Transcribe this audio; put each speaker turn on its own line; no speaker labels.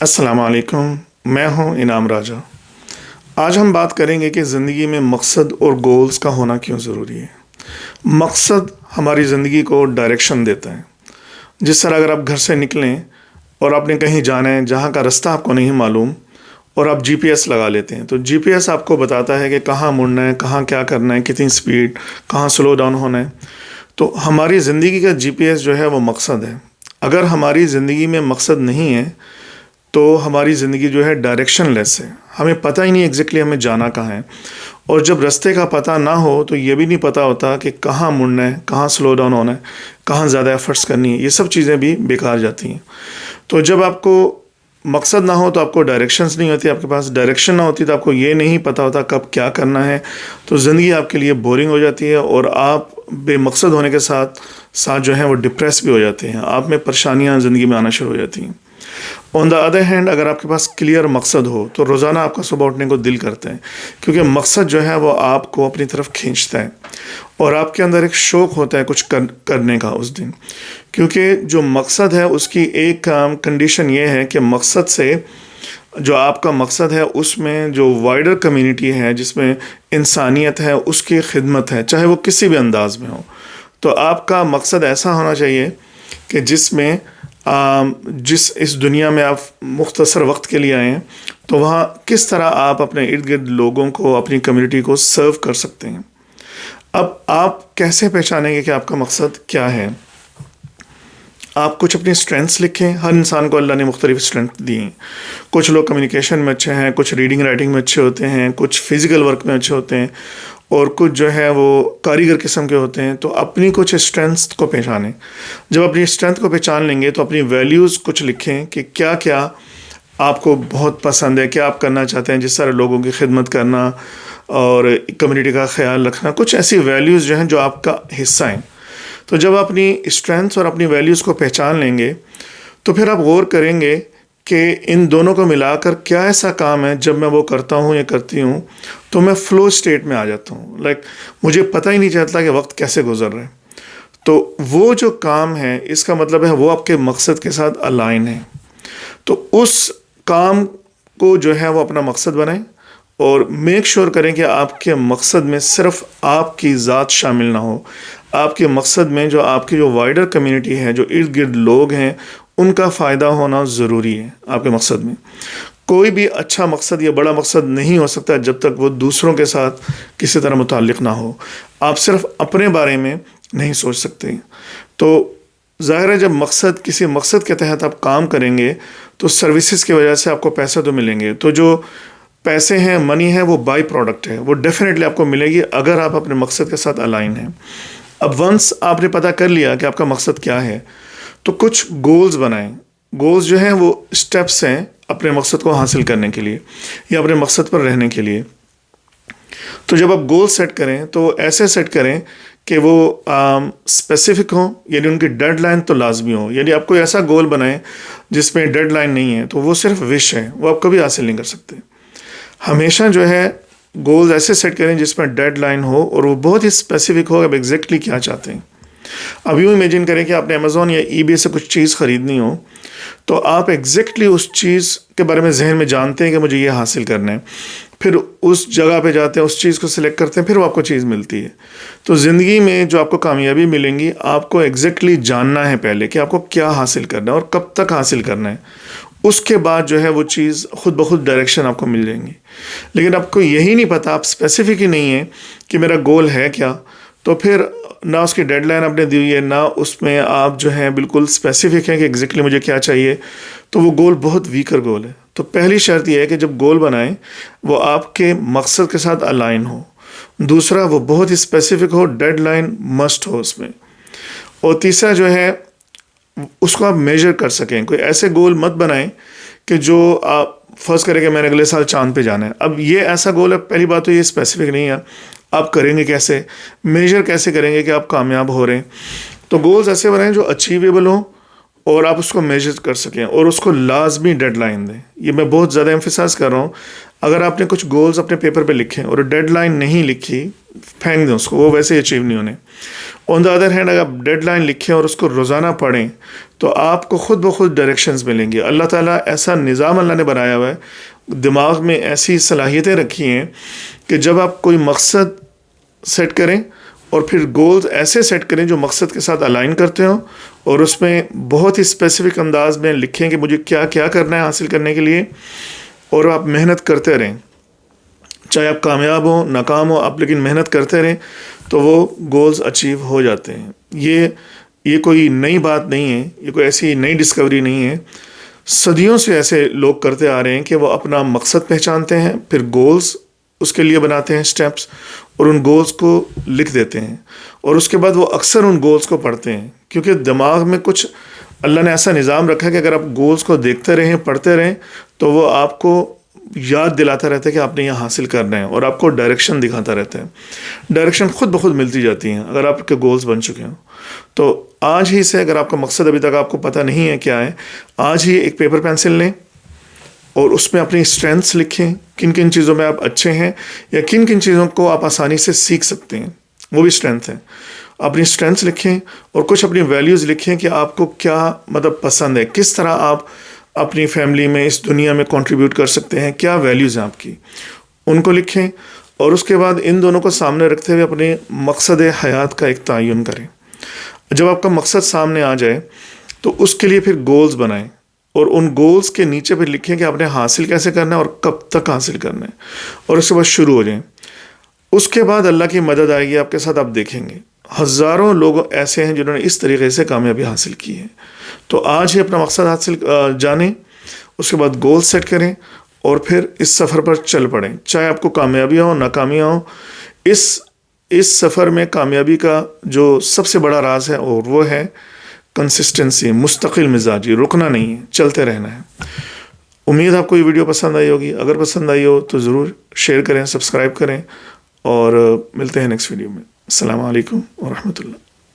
السلام علیکم، میں ہوں انعام راجہ۔ آج ہم بات کریں گے کہ زندگی میں مقصد اور گولز کا ہونا کیوں ضروری ہے۔ مقصد ہماری زندگی کو ڈائریکشن دیتا ہے۔ جس طرح اگر آپ گھر سے نکلیں اور آپ نے کہیں جانا ہے جہاں کا رستہ آپ کو نہیں معلوم اور آپ جی پی ایس لگا لیتے ہیں، تو جی پی ایس آپ کو بتاتا ہے کہ کہاں مڑنا ہے، کہاں کیا کرنا ہے، کتنی سپیڈ، کہاں سلو ڈاؤن ہونا ہے۔ تو ہماری زندگی کا جی پی ایس جو ہے وہ مقصد ہے۔ اگر ہماری زندگی میں مقصد نہیں ہے تو ہماری زندگی جو ہے ڈائریکشن لیس ہے، ہمیں پتہ ہی نہیں ایگزیکٹلی ہمیں جانا کہاں ہے۔ اور جب رستے کا پتہ نہ ہو تو یہ بھی نہیں پتہ ہوتا کہ کہاں مڑنا ہے، کہاں سلو ڈاؤن ہونا ہے، کہاں زیادہ ایفرٹس کرنی ہے، یہ سب چیزیں بھی بیکار جاتی ہیں۔ تو جب آپ کو مقصد نہ ہو تو آپ کو ڈائریکشنز نہیں ہوتی، آپ کے پاس ڈائریکشن نہ ہوتی تو آپ کو یہ نہیں پتہ ہوتا کب کیا کرنا ہے، تو زندگی آپ کے لیے بورنگ ہو جاتی ہے اور آپ بے مقصد ہونے کے ساتھ جو ہیں وہ ڈپریس بھی ہو جاتے ہیں، آپ میں پریشانیاں زندگی میں آنا شروع ہو جاتی ہیں۔ آن دا ادر ہینڈ اگر آپ کے پاس کلیئر مقصد ہو تو روزانہ آپ کا صبح اٹھنے کو دل کرتا ہے، کیونکہ مقصد جو ہے وہ آپ کو اپنی طرف کھینچتا ہے اور آپ کے اندر ایک شوق ہوتا ہے کچھ کرنے کا اس دن، کیونکہ جو مقصد ہے اس کی ایک کنڈیشن یہ ہے کہ مقصد سے جو آپ کا مقصد ہے اس میں جو وائڈر کمیونٹی ہے، جس میں انسانیت ہے، اس کی خدمت ہے، چاہے وہ کسی بھی انداز میں ہو۔ تو آپ کا مقصد ایسا ہونا چاہیے کہ جس میں اس دنیا میں آپ مختصر وقت کے لیے آئے ہیں تو وہاں کس طرح آپ اپنے ارد گرد لوگوں کو، اپنی کمیونٹی کو سرو کر سکتے ہیں۔ اب آپ کیسے پہچانیں گے کہ آپ کا مقصد کیا ہے؟ آپ کچھ اپنی اسٹرینتھس لکھیں۔ ہر انسان کو اللہ نے مختلف اسٹرینتھ دی ہیں۔ کچھ لوگ کمیونیکیشن میں اچھے ہیں، کچھ ریڈنگ رائٹنگ میں اچھے ہوتے ہیں، کچھ فزیکل ورک میں اچھے ہوتے ہیں اور کچھ جو ہے وہ کاریگر قسم کے ہوتے ہیں۔ تو اپنی کچھ اسٹرینتھس کو پہچانیں۔ جب اپنی اسٹرینتھ کو پہچان لیں گے تو اپنی ویلیوز کچھ لکھیں کہ کیا کیا آپ کو بہت پسند ہے، کیا آپ کرنا چاہتے ہیں، جس طرح لوگوں کی خدمت کرنا اور کمیونٹی کا خیال رکھنا، کچھ ایسی ویلیوز جو ہیں جو آپ کا حصہ ہیں۔ تو جب آپ اپنی اسٹرینتھس اور اپنی ویلیوز کو پہچان لیں گے تو پھر آپ غور کریں گے کہ ان دونوں کو ملا کر کیا ایسا کام ہے جب میں وہ کرتا ہوں یا کرتی ہوں تو میں فلو اسٹیٹ میں آ جاتا ہوں، مجھے پتہ ہی نہیں چلتا کہ وقت کیسے گزر رہا ہے۔ تو وہ جو کام ہے اس کا مطلب ہے وہ آپ کے مقصد کے ساتھ الائن ہے۔ تو اس کام کو جو ہے وہ اپنا مقصد بنائیں اور میک شور کریں کہ آپ کے مقصد میں صرف آپ کی ذات شامل نہ ہو، آپ کے مقصد میں جو آپ کی جو وائڈر کمیونٹی ہے، جو ارد گرد لوگ ہیں، ان کا فائدہ ہونا ضروری ہے۔ آپ کے مقصد میں کوئی بھی اچھا مقصد یا بڑا مقصد نہیں ہو سکتا جب تک وہ دوسروں کے ساتھ کسی طرح متعلق نہ ہو۔ آپ صرف اپنے بارے میں نہیں سوچ سکتے۔ تو ظاہر ہے جب کسی مقصد کے تحت آپ کام کریں گے تو سروسز کی وجہ سے آپ کو پیسے تو ملیں گے، تو جو پیسے ہیں، منی ہے، وہ بائی پروڈکٹ ہے، وہ ڈیفینیٹلی آپ کو ملے گی اگر آپ اپنے مقصد کے ساتھ الائن ہیں۔ اب ونس آپ نے پتہ کر لیا کہ آپ کا مقصد کیا ہے تو کچھ گولز بنائیں۔ گولز جو ہیں وہ اسٹیپس ہیں اپنے مقصد کو حاصل کرنے کے لیے یا اپنے مقصد پر رہنے کے لیے۔ تو جب آپ گول سیٹ کریں تو ایسے سیٹ کریں کہ وہ اسپیسیفک ہوں، یعنی ان کی ڈیڈ لائن تو لازمی ہو۔ یعنی آپ کوئی ایسا گول بنائیں جس میں ڈیڈ لائن نہیں ہے تو وہ صرف وش ہے، وہ آپ کبھی حاصل نہیں کر سکتے۔ ہمیشہ جو ہے گولز ایسے سیٹ کریں جس میں ڈیڈ لائن ہو اور وہ بہت ہی اسپیسیفک ہو، اب ایگزیکٹلی کیا چاہتے ہیں۔ اب یوں امیجن کریں کہ آپ نے امیزون یا ای بے سے کچھ چیز خریدنی ہو تو آپ ایگزیکٹلی اس چیز کے بارے میں ذہن میں جانتے ہیں کہ مجھے یہ حاصل کرنا ہے، پھر اس جگہ پہ جاتے ہیں، اس چیز کو سلیکٹ کرتے ہیں، پھر وہ آپ کو چیز ملتی ہے۔ تو زندگی میں جو آپ کو کامیابی ملیں گی، آپ کو ایگزیکٹلی جاننا ہے پہلے کہ آپ کو کیا حاصل کرنا ہے اور کب تک حاصل کرنا ہے، اس کے بعد جو ہے وہ چیز خود بخود ڈائریکشن آپ کو مل جائیں گی۔ لیکن آپ کو یہی نہیں پتہ، آپ اسپیسیفک ہی نہیں ہے کہ میرا گول ہے کیا، تو پھر نہ اس کی ڈیڈ لائن آپ نے دی ہوئی ہے، نہ اس میں آپ جو ہیں بالکل اسپیسیفک ہیں کہ ایگزیکٹلی مجھے کیا چاہیے، تو وہ گول بہت ویکر گول ہے۔ تو پہلی شرط یہ ہے کہ جب گول بنائیں وہ آپ کے مقصد کے ساتھ الائن ہو۔ دوسرا، وہ بہت ہی اسپیسیفک ہو، ڈیڈ لائن مسٹ ہو اس میں۔ اور تیسرا جو ہے اس کو آپ میجر کر سکیں۔ کوئی ایسے گول مت بنائیں کہ جو آپ فرض کریں کہ میں نے اگلے سال چاند پہ جانا ہے۔ اب یہ ایسا گول ہے، پہلی بات تو یہ اسپیسیفک نہیں ہے، آپ کریں گے کیسے، میجر کیسے کریں گے کہ آپ کامیاب ہو رہے ہیں۔ تو گولز ایسے بنائیں جو اچیویبل ہوں اور آپ اس کو میجر کر سکیں اور اس کو لازمی ڈیڈ لائن دیں۔ یہ میں بہت زیادہ ایمفیسائز کر رہا ہوں، اگر آپ نے کچھ گولز اپنے پیپر پہ لکھیں اور ڈیڈ لائن نہیں لکھی پھینک دیں اس کو، وہ ویسے اچیو نہیں ہونے. آن دا ادر ہینڈ اگر آپ ڈیڈ لائن لکھیں اور اس کو روزانہ پڑھیں تو آپ کو خود بخود ڈائریکشنز ملیں گی. اللہ تعالیٰ ایسا نظام اللہ نے بنایا ہوا ہے، دماغ میں ایسی صلاحیتیں رکھی ہیں کہ جب آپ کوئی مقصد سیٹ کریں اور پھر گولز ایسے سیٹ کریں جو مقصد کے ساتھ الائن کرتے ہوں، اور اس میں بہت ہی اسپیسیفک انداز میں لکھیں کہ مجھے کیا کیا کرنا ہے حاصل کرنے کے لیے، اور آپ محنت کرتے رہیں. چاہے آپ کامیاب ہوں ناکام ہوں، آپ لیکن محنت کرتے رہیں تو وہ گولز اچیو ہو جاتے ہیں. یہ کوئی نئی بات نہیں ہے، یہ کوئی ایسی نئی ڈسکوری نہیں ہے. صدیوں سے ایسے لوگ کرتے آ رہے ہیں کہ وہ اپنا مقصد پہچانتے ہیں، پھر گولز اس کے لیے بناتے ہیں سٹیپس، اور ان گولز کو لکھ دیتے ہیں، اور اس کے بعد وہ اکثر ان گولز کو پڑھتے ہیں، کیونکہ دماغ میں کچھ اللہ نے ایسا نظام رکھا ہے کہ اگر آپ گولز کو دیکھتے رہیں پڑھتے رہیں تو وہ آپ کو یاد دلاتا رہتا ہے کہ آپ نے یہ حاصل کرنا ہے، اور آپ کو ڈائریکشن دکھاتا رہتا ہے. ڈائریکشن خود بخود ملتی جاتی ہیں اگر آپ کے گولز بن چکے ہوں. تو آج ہی سے، اگر آپ کا مقصد ابھی تک آپ کو پتہ نہیں ہے کیا ہے، آج ہی ایک پیپر پینسل لیں اور اس میں اپنی اسٹرینتھس لکھیں، کن کن چیزوں میں آپ اچھے ہیں یا کن کن چیزوں کو آپ آسانی سے سیکھ سکتے ہیں، وہ بھی اسٹرینتھ ہے. اپنی اسٹرینتھس لکھیں اور کچھ اپنی ویلیوز لکھیں کہ آپ کو کیا پسند ہے، کس طرح آپ اپنی فیملی میں اس دنیا میں کنٹریبیوٹ کر سکتے ہیں، کیا ویلیوز ہیں آپ کی، ان کو لکھیں. اور اس کے بعد ان دونوں کو سامنے رکھتے ہوئے اپنے مقصد حیات کا ایک تعین کریں. جب آپ کا مقصد سامنے آ جائے تو اس کے لیے پھر گولز بنائیں، اور ان گولز کے نیچے پھر لکھیں کہ آپ نے حاصل کیسے کرنا ہے اور کب تک حاصل کرنا ہے، اور اس کے بعد شروع ہو جائیں. اس کے بعد اللہ کی مدد آئے گی آپ کے ساتھ. آپ دیکھیں گے ہزاروں لوگ ایسے ہیں جنہوں نے اس طریقے سے کامیابی حاصل کی ہے. تو آج ہی اپنا مقصد جانیں، اس کے بعد گول سیٹ کریں اور پھر اس سفر پر چل پڑیں. چاہے آپ کو کامیابیاں ہوں ناکامیاں ہوں، اس سفر میں کامیابی کا جو سب سے بڑا راز ہے اور وہ ہے کنسسٹنسی، مستقل مزاجی، رکنا نہیں ہے، چلتے رہنا ہے. امید آپ کو یہ ویڈیو پسند آئی ہوگی. اگر پسند آئی ہو تو ضرور شیئر کریں، سبسکرائب کریں، اور ملتے ہیں نیکسٹ ویڈیو میں. السلام علیکم ورحمۃ اللہ.